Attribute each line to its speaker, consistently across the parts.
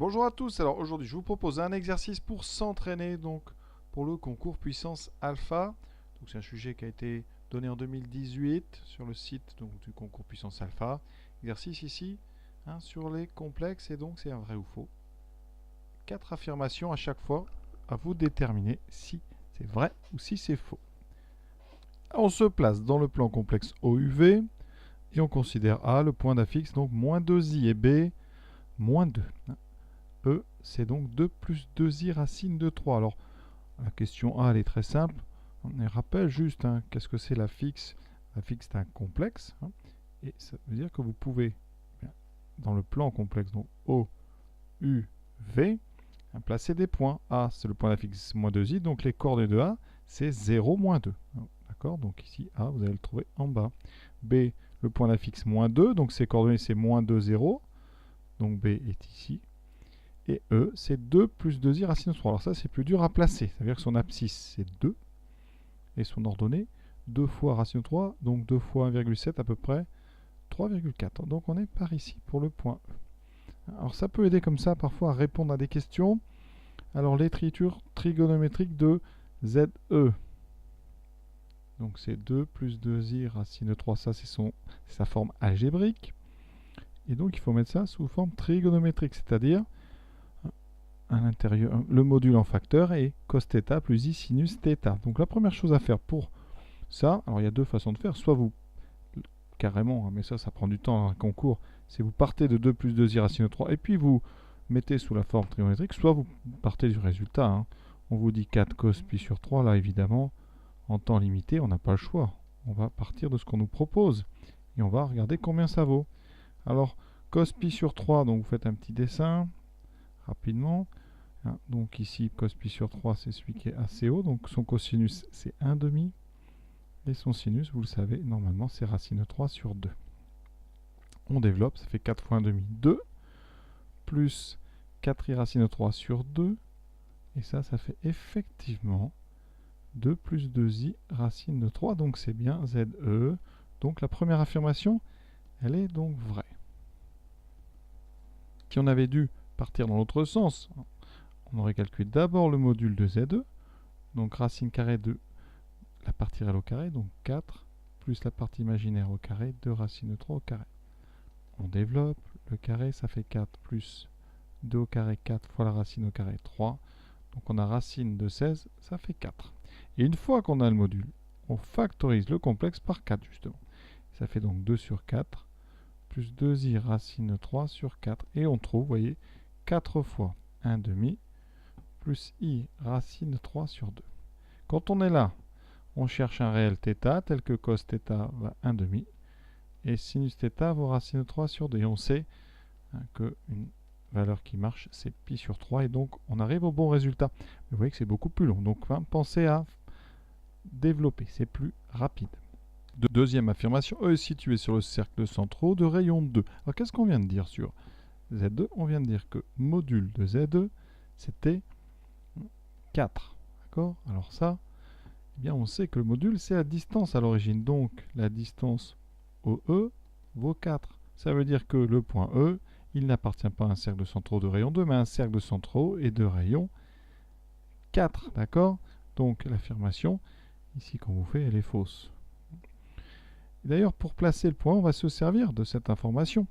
Speaker 1: Bonjour à tous, alors aujourd'hui je vous propose un exercice pour s'entraîner donc pour le concours puissance alpha. Donc c'est un sujet qui a été donné en 2018 sur le site donc, du concours puissance alpha. Exercice ici sur les complexes et donc c'est un vrai ou faux. 4 affirmations à chaque fois, à vous de déterminer si c'est vrai ou si c'est faux. On se place dans le plan complexe OUV et on considère A le point d'affixe donc moins 2i et B moins 2. E, c'est donc 2 plus 2i racine de 3. Alors, la question A, elle est très simple. On rappelle juste, qu'est-ce que c'est la fixe? La fixe, c'est un complexe. Et ça veut dire que vous pouvez, dans le plan complexe, donc O, U, V, placer des points. A, c'est le point d'affixe moins 2i. Donc, les coordonnées de A, c'est 0, moins 2. D'accord? Donc, ici, A, vous allez le trouver en bas. B, le point d'affixe moins 2. Donc, ses coordonnées, c'est moins 2, 0. Donc, B est ici. Et E, c'est 2 plus 2i racine de 3. Alors ça, c'est plus dur à placer. Ça veut dire que son abscisse, c'est 2. Et son ordonnée, 2 fois racine de 3, donc 2 fois 1,7 à peu près, 3,4. Donc on est par ici pour le point E. Alors ça peut aider comme ça parfois à répondre à des questions. Alors l'écriture trigonométrique de ZE. Donc c'est 2 plus 2i racine de 3. Ça, c'est sa forme algébrique. Et donc il faut mettre ça sous forme trigonométrique, c'est-à-dire à l'intérieur, le module en facteur et cos θ plus i sinus θ. Donc la première chose à faire pour ça, alors il y a deux façons de faire, soit vous, carrément, mais ça prend du temps dans un concours, c'est vous partez de 2 plus 2i racine de 3 et puis vous mettez sous la forme trigonométrique, soit vous partez du résultat. On vous dit 4 cos pi sur 3, là évidemment, en temps limité, on n'a pas le choix. On va partir de ce qu'on nous propose et on va regarder combien ça vaut. Alors, cos pi sur 3, donc vous faites un petit dessin rapidement. Donc ici, cos pi sur 3, c'est celui qui est assez haut. Donc son cosinus, c'est 1,5. Et son sinus, vous le savez, normalement, c'est racine de 3 sur 2. On développe, ça fait 4 fois 1,5, 2. Plus 4i racine de 3 sur 2. Et ça fait effectivement 2 plus 2i racine de 3. Donc c'est bien ZE. Donc la première affirmation, elle est donc vraie. Si on avait dû partir dans l'autre sens, on aurait calculé d'abord le module de ZE, donc racine carrée de la partie réelle au carré, donc 4, plus la partie imaginaire au carré, 2 racine de 3 au carré. On développe, le carré, ça fait 4, plus 2 au carré, 4 fois la racine au carré, 3. Donc on a racine de 16, ça fait 4. Et une fois qu'on a le module, on factorise le complexe par 4, justement. Ça fait donc 2 sur 4, plus 2i racine de 3 sur 4. Et on trouve, vous voyez, 4 fois 1,5, plus i racine de 3 sur 2. Quand on est là, on cherche un réel θ, tel que cos θ va 1,5, et sinus θ vaut racine de 3 sur 2. Et on sait qu'une valeur qui marche, c'est pi sur 3, et donc on arrive au bon résultat. Mais vous voyez que c'est beaucoup plus long, donc pensez à développer, c'est plus rapide. Deuxième affirmation, E est situé sur le cercle central de rayon 2. Alors qu'est-ce qu'on vient de dire sur Z2? On vient de dire que module de Z2, c'était 4. D'accord? Alors ça, eh bien on sait que le module, c'est la distance à l'origine. Donc la distance OE vaut 4. Ça veut dire que le point E, il n'appartient pas à un cercle de centraux de rayon 2, mais à un cercle de centraux et de rayon 4. D'accord? Donc l'affirmation, ici qu'on vous fait, elle est fausse. D'ailleurs, pour placer le point, on va se servir de cette information.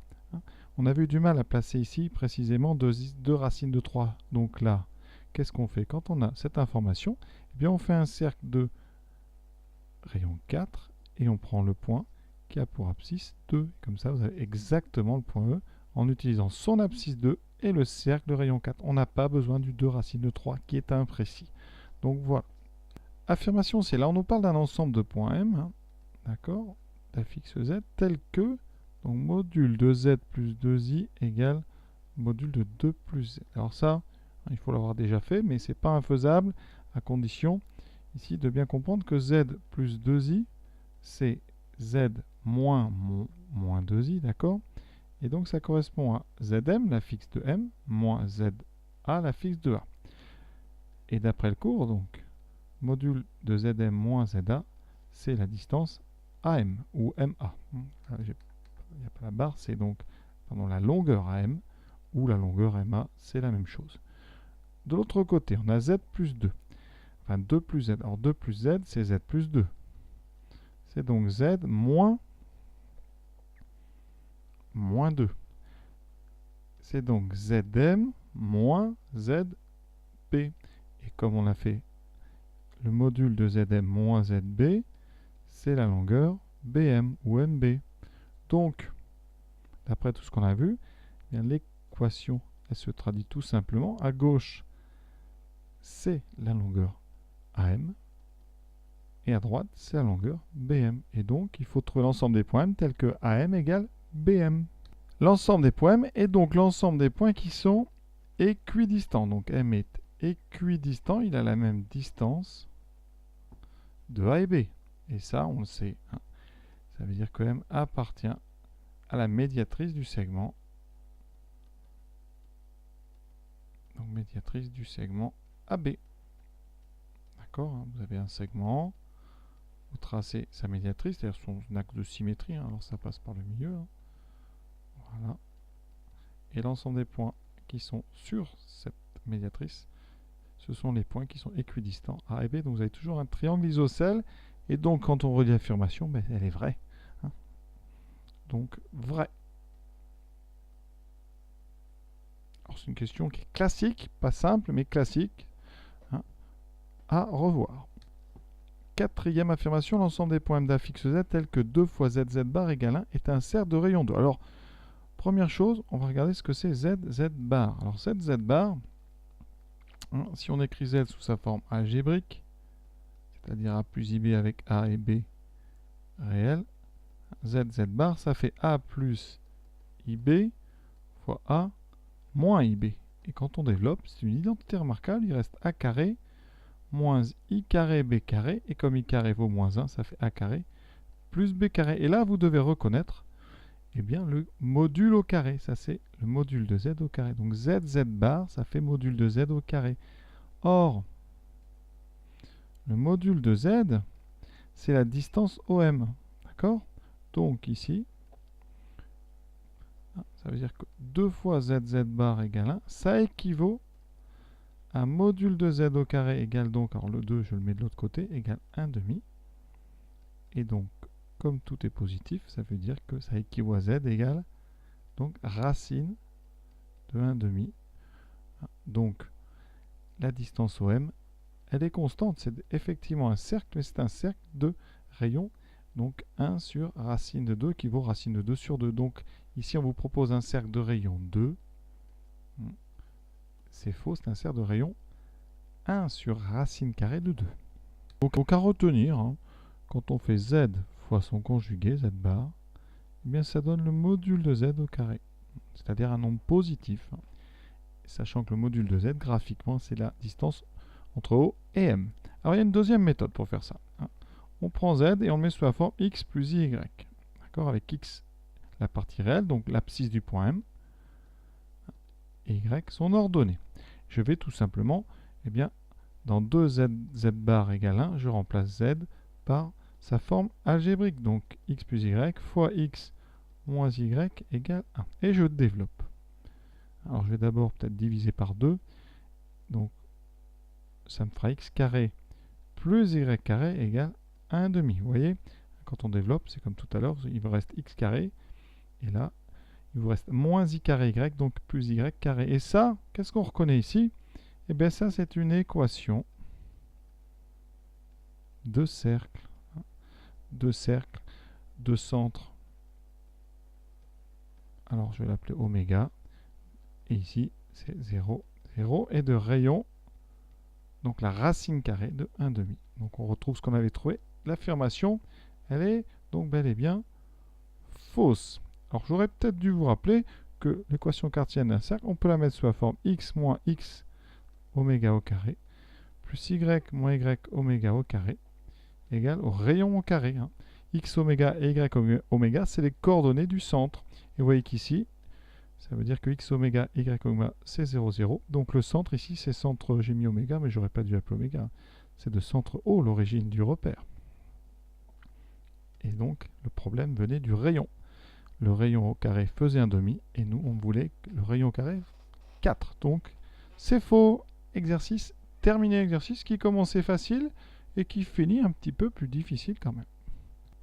Speaker 1: On avait eu du mal à placer ici précisément 2 racines de 3. Donc là, qu'est-ce qu'on fait? Quand on a cette information, eh bien on fait un cercle de rayon 4 et on prend le point qui a pour abscisse 2. Comme ça, vous avez exactement le point E en utilisant son abscisse 2 et le cercle de rayon 4. On n'a pas besoin du 2 racine de 3 qui est imprécis. Donc voilà. Affirmation, c'est là, on nous parle d'un ensemble de points M, d'accord, d'affixe Z, tel que donc module de Z plus 2i égale module de 2 plus Z. Alors ça, il faut l'avoir déjà fait, mais ce n'est pas infaisable à condition ici de bien comprendre que Z plus 2i, c'est Z moins 2i, d'accord? Et donc ça correspond à Zm, la fixe de M, moins Za, la fixe de A. Et d'après le cours, donc, module de Zm moins Za, c'est la distance AM ou MA. Il n'y a pas la barre, c'est donc la longueur AM ou la longueur MA, c'est la même chose. De l'autre côté, on a Z plus 2. Enfin, 2 plus Z. Alors 2 plus Z, c'est Z plus 2. C'est donc Z moins 2. C'est donc Zm moins Zb. Et comme on a fait le module de Zm moins Zb, c'est la longueur Bm ou Mb. Donc, d'après tout ce qu'on a vu, l'équation elle se traduit tout simplement. À gauche, c'est la longueur AM. Et à droite, c'est la longueur BM. Et donc, il faut trouver l'ensemble des points M tel que AM égale BM. L'ensemble des points M est donc l'ensemble des points qui sont équidistants. Donc M est équidistant, il a la même distance de A et B. Et ça, on le sait. Hein. Ça veut dire que M appartient à la médiatrice du segment. Donc médiatrice du segment AB. D'accord, hein, vous avez un segment, vous tracez sa médiatrice, c'est-à-dire son axe de symétrie, hein, alors ça passe par le milieu. Hein. Voilà. Et l'ensemble des points qui sont sur cette médiatrice, ce sont les points qui sont équidistants A et B. Donc vous avez toujours un triangle isocèle, et donc quand on relie l'affirmation, ben, elle est vraie. Hein. Donc vrai. Alors c'est une question qui est classique, pas simple, mais classique. Hein, à revoir. Quatrième affirmation, l'ensemble des points M d'un fixe Z tel que 2 fois ZZ bar égale 1 est un cercle de rayon 2. Alors, première chose, on va regarder ce que c'est ZZ bar. Alors ZZ bar, hein, si on écrit Z sous sa forme algébrique, c'est-à-dire A plus IB avec A et B réel, ZZ bar, ça fait A plus IB fois A moins IB. Et quand on développe, c'est une identité remarquable, il reste A carré moins I carré B carré, et comme I carré vaut moins 1, ça fait A carré plus B carré. Et là, vous devez reconnaître eh bien, le module au carré. Ça, c'est le module de Z au carré. Donc ZZ bar, ça fait module de Z au carré. Or, le module de Z, c'est la distance OM. D'accord? Donc ici, ça veut dire que 2 fois ZZ bar égale 1, ça équivaut à module de Z au carré égale donc, alors le 2, je le mets de l'autre côté, égale 1 demi. Et donc, comme tout est positif, ça veut dire que ça équivaut à Z égale donc racine de 1 demi. Donc, la distance OM, elle est constante. C'est effectivement un cercle, mais c'est un cercle de rayon. Donc, 1 sur racine de 2 qui vaut racine de 2 sur 2. Donc, ici, on vous propose un cercle de rayon 2. C'est faux, c'est un cercle de rayon 1 sur racine carrée de 2. Donc, à retenir, hein, quand on fait Z fois son conjugué, Z bar, eh bien ça donne le module de Z au carré, c'est-à-dire un nombre positif, hein, sachant que le module de Z, graphiquement, c'est la distance entre O et M. Alors il y a une deuxième méthode pour faire ça. Hein. On prend Z et on le met sous la forme X plus Y. D'accord, avec X, la partie réelle, donc l'abscisse du point M, et Y son ordonnée. Je vais tout simplement, eh bien, dans 2Z bar égale 1, je remplace Z par sa forme algébrique. Donc x plus y fois x moins y égale 1. Et je développe. Alors je vais d'abord peut-être diviser par 2. Donc ça me fera x carré plus y carré égale 1 demi. Vous voyez, quand on développe, c'est comme tout à l'heure, il vous reste x carré. Et là, il vous reste moins i carré y, donc plus y carré. Et ça, qu'est-ce qu'on reconnaît ici? Eh bien ça, c'est une équation de cercle. De cercle, de centre. Alors je vais l'appeler oméga. Et ici, c'est 0, 0. Et de rayon, donc la racine carrée de 1 demi. Donc on retrouve ce qu'on avait trouvé. L'affirmation, elle est donc bel et bien fausse. Alors j'aurais peut-être dû vous rappeler que l'équation cartésienne d'un cercle, on peut la mettre sous la forme x moins x oméga au carré plus y moins y oméga au carré égale au rayon au carré. Hein. X oméga et y oméga, c'est les coordonnées du centre. Et vous voyez qu'ici, ça veut dire que x oméga et y oméga, c'est 0, 0. Donc le centre ici, c'est centre, j'ai mis oméga, mais j'aurais pas dû appeler oméga. C'est de centre O, l'origine du repère. Et donc, le problème venait du rayon. le rayon au carré faisait un demi, et nous, on voulait que le rayon au carré 4. Donc, c'est faux. Exercice terminé. Exercice qui commençait facile et qui finit un petit peu plus difficile quand même.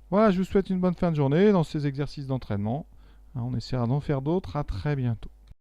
Speaker 1: Voilà, je vous souhaite une bonne fin de journée dans ces exercices d'entraînement. On essaiera d'en faire d'autres. À très bientôt.